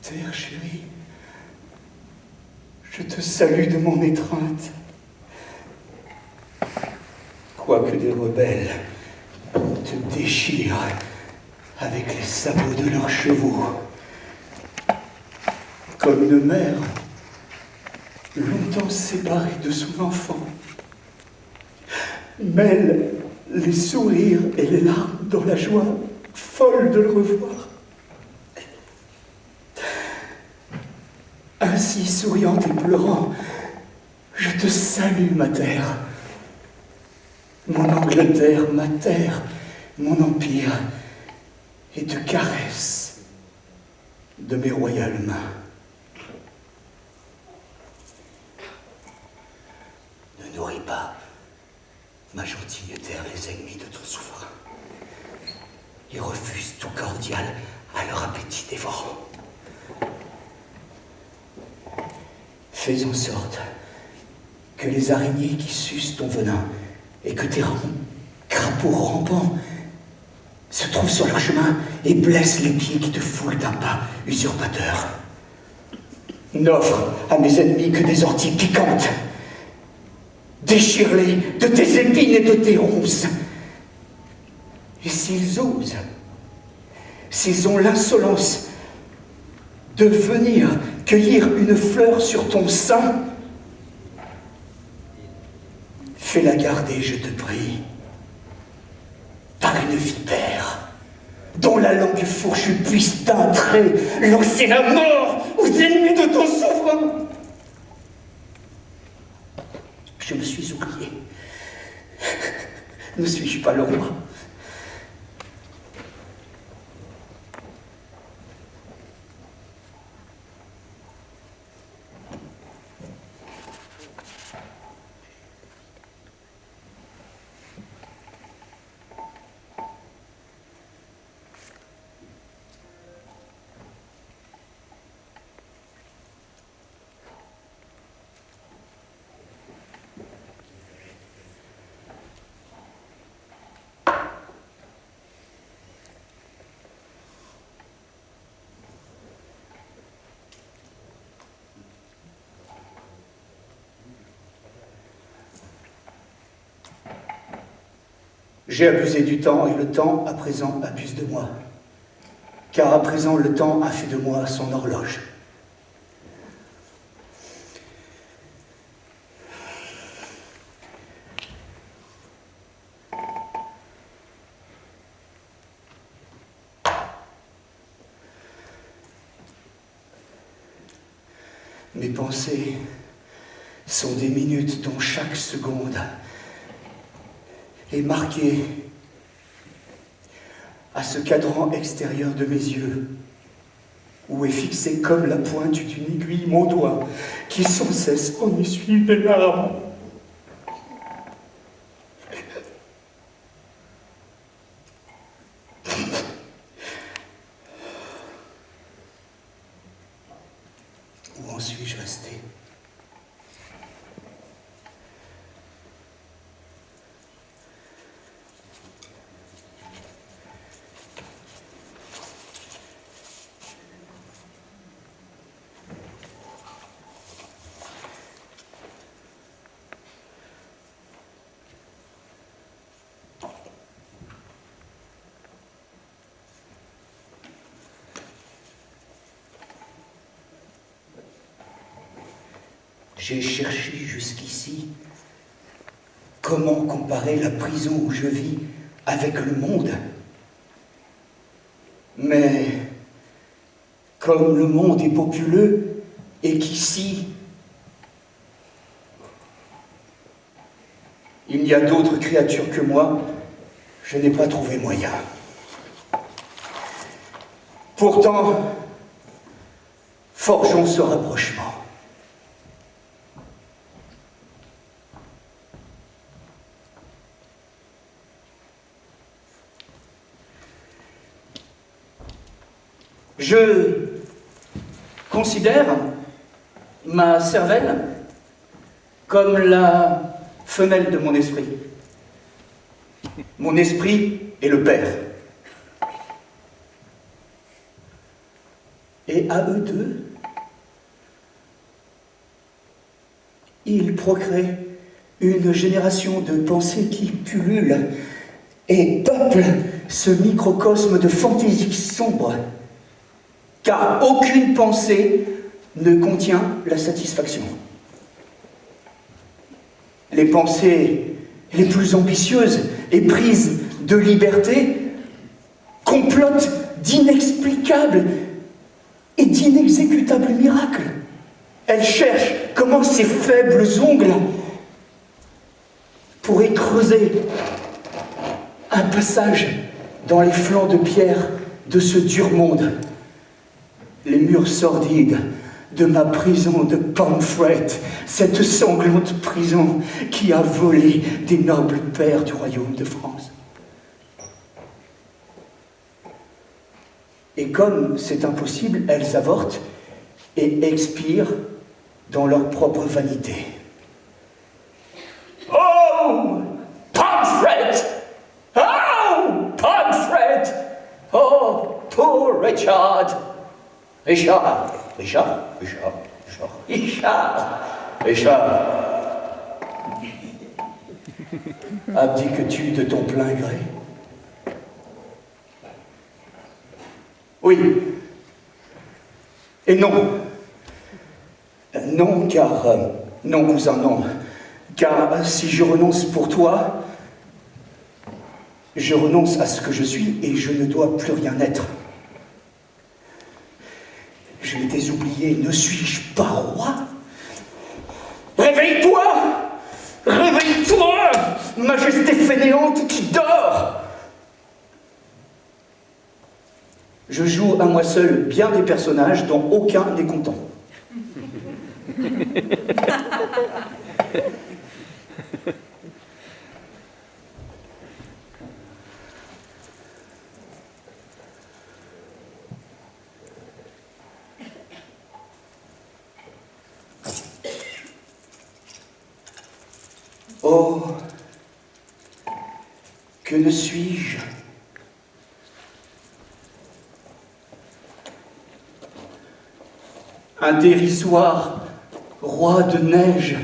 Terre chérie, je te salue de mon étreinte. Quoique des rebelles te déchirent avec les sabots de leurs chevaux, comme une mère longtemps séparée de son enfant, mêle les sourires et les larmes dans la joie folle de le revoir. Ainsi, souriante et pleurant, je te salue, ma terre, mon Angleterre, ma terre, mon empire, et te caresse de mes royales mains. Ne nourris pas, ma gentille terre, les ennemis de ton souverain. Ils refusent tout cordial à leur appétit dévorant. Fais en sorte que les araignées qui sucent ton venin et que tes crapauds rampants se trouvent sur leur chemin et blessent les pieds qui te foulent d'un pas usurpateur. N'offre à mes ennemis que des orties piquantes. Déchire-les de tes épines et de tes ronces. Et s'ils osent, s'ils ont l'insolence de venir cueillir une fleur sur ton sein, fais-la garder, je te prie, par une vipère, dont la langue fourchue puisse d'un trait lancer la mort aux ennemis de ton souverain. Je me suis oublié. Ne suis-je pas le roi ? J'ai abusé du temps et le temps, à présent, abuse de moi. Car à présent, le temps a fait de moi son horloge. Mes pensées sont des minutes dont chaque seconde est marqué à ce cadran extérieur de mes yeux, où est fixé comme la pointe d'une aiguille mon doigt, qui sans cesse en essuie des larmes. Où en suis-je resté ? J'ai cherché jusqu'ici comment comparer la prison où je vis avec le monde. Mais comme le monde est populeux et qu'ici, il y a d'autres créatures que moi, je n'ai pas trouvé moyen. Pourtant, forgeons ce rapprochement. Je considère ma cervelle comme la femelle de mon esprit. Mon esprit est le père. Et à eux deux, ils procréent une génération de pensées qui pullulent et peuplent ce microcosme de fantaisie sombre. Car aucune pensée ne contient la satisfaction. Les pensées les plus ambitieuses, éprises de liberté, complotent d'inexplicables et d'inexécutables miracles. Elles cherchent comment ces faibles ongles pourraient creuser un passage dans les flancs de pierre de ce dur monde. Les murs sordides de ma prison de Pomfret, cette sanglante prison qui a volé des nobles pères du royaume de France. Et comme c'est impossible, elles avortent et expirent dans leur propre vanité. Oh, Pomfret! Oh, Pomfret! Oh, poor Richard! Richard! Abdiques-tu de ton plein gré? Oui. Et non. Non, car... non, cousin, non. Car si je renonce pour toi, je renonce à ce que je suis et je ne dois plus rien être. Je t'ai oublié, ne suis-je pas roi? Réveille-toi! Réveille-toi, majesté fainéante qui dort! Je joue à moi seul bien des personnages dont aucun n'est content. Oh, que ne suis-je? Un dérisoire roi de neige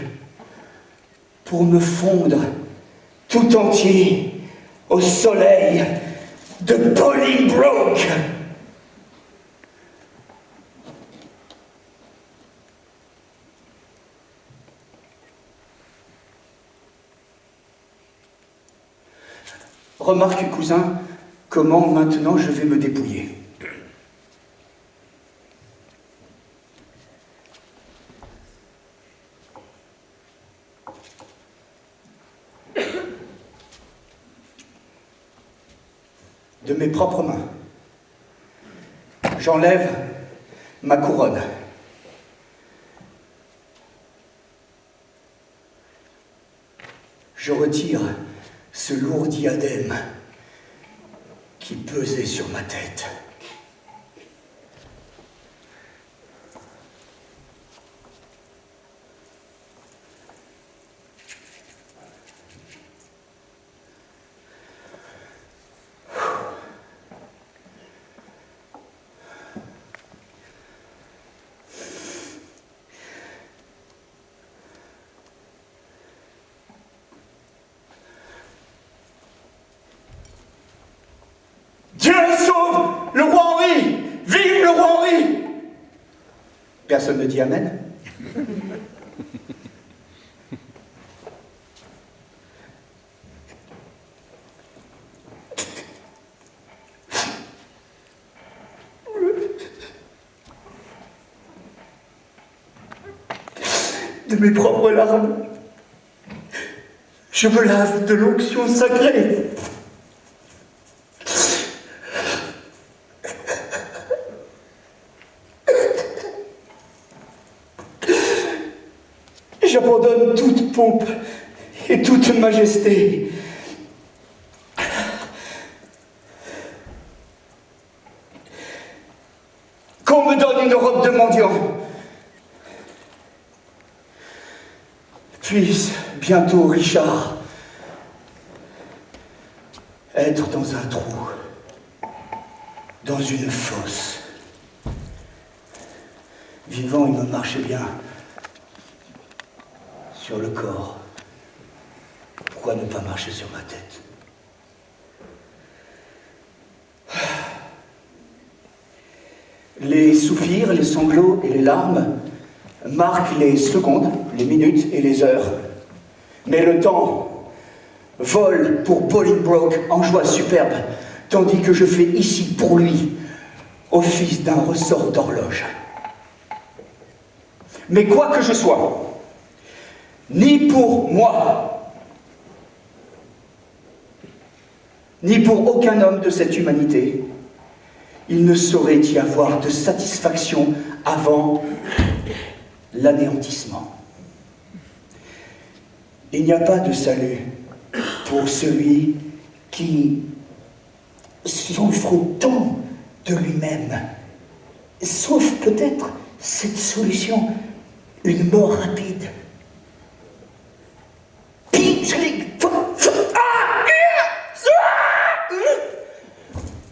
pour me fondre tout entier au soleil de Bolingbroke. Remarque, cousin, comment maintenant je vais me dépouiller. De mes propres mains, j'enlève ma couronne. Je retire ce lourd diadème qui pesait sur ma tête. Dieu sauve le roi Henri! Vive le roi Henri! Personne ne dit amen. de mes propres larmes. Je me lave de l'onction sacrée. J'abandonne toute pompe et toute majesté. Qu'on me donne une robe de mendiant. Puisse bientôt Richard être dans un trou, dans une fosse. Vivant, il me marchait bien sur le corps. Pourquoi ne pas marcher sur ma tête? Les soupirs, les sanglots et les larmes marquent les secondes, les minutes et les heures. Mais le temps vole pour Bolingbroke en joie superbe, tandis que je fais ici pour lui office d'un ressort d'horloge. Mais quoi que je sois, ni pour moi, ni pour aucun homme de cette humanité, il ne saurait y avoir de satisfaction avant l'anéantissement. Il n'y a pas de salut pour celui qui souffre tant de lui-même, sauf peut-être cette solution, une mort rapide.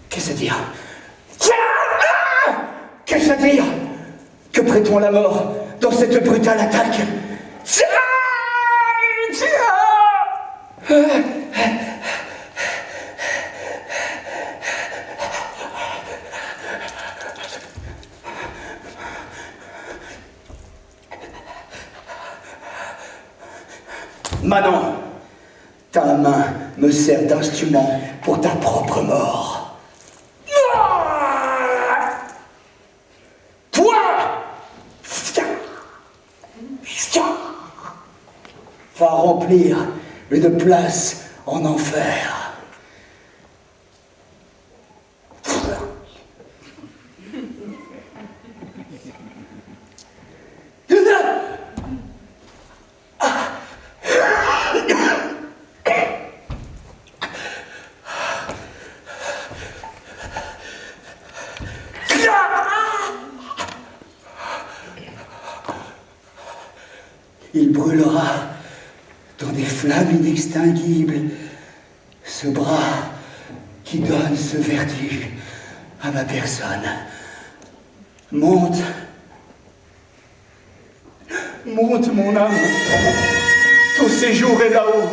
Qu'est-ce à dire? Qu'est-ce à dire? Que prétend la mort dans cette brutale attaque? Manon, ta main me sert d'instrument pour ta propre mort. Toi, va remplir une place en enfer. Il brûlera dans des flammes inextinguibles ce bras qui donne ce vertige à ma personne. Monte, monte mon âme, ton séjour est là-haut.